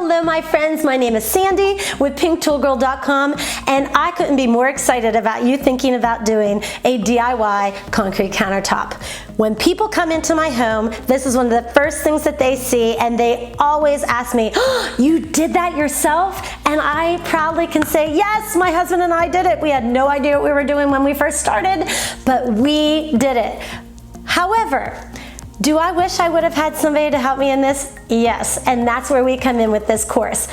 Hello my friends, my name is Sandy with pinktoolgirl.com, and I couldn't be more excited about you thinking about doing a DIY concrete countertop. When people come into my home, this is one of the first things that they see, and they always ask me, oh, you did that yourself? And I proudly can say, yes, my husband and I did it. We had no idea what we were doing when we first started, but we did it. However, do I wish I would have had somebody to help me in this? Yes, and that's where we come in with this course.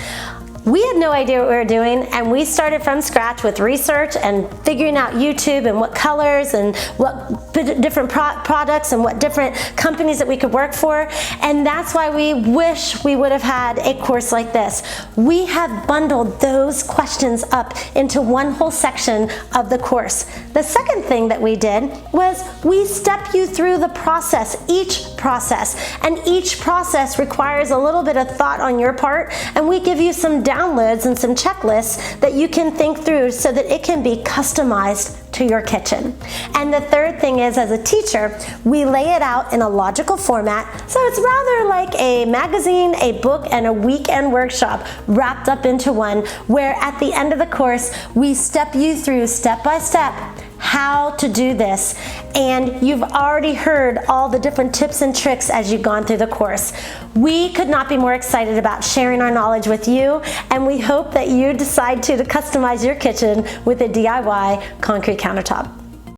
We had no idea what we were doing, and we started from scratch with research and figuring out YouTube and what colors and what different products and what different companies that we could work for. And that's why we wish we would have had a course like this. We have bundled those questions up into one whole section of the course. The second thing that we did was we step you through the process, each process. And each process requires a little bit of thought on your part, and we give you some downloads and some checklists that you can think through so that it can be customized to your kitchen. And the third thing is, as a teacher, we lay it out in a logical format, so it's rather like a magazine, a book, and a weekend workshop wrapped up into one, where at the end of the course, we step you through step by step how to do this. And you've already heard all the different tips and tricks as you've gone through the course. We could not be more excited about sharing our knowledge with you, and we hope that you decide to customize your kitchen with a DIY concrete countertop.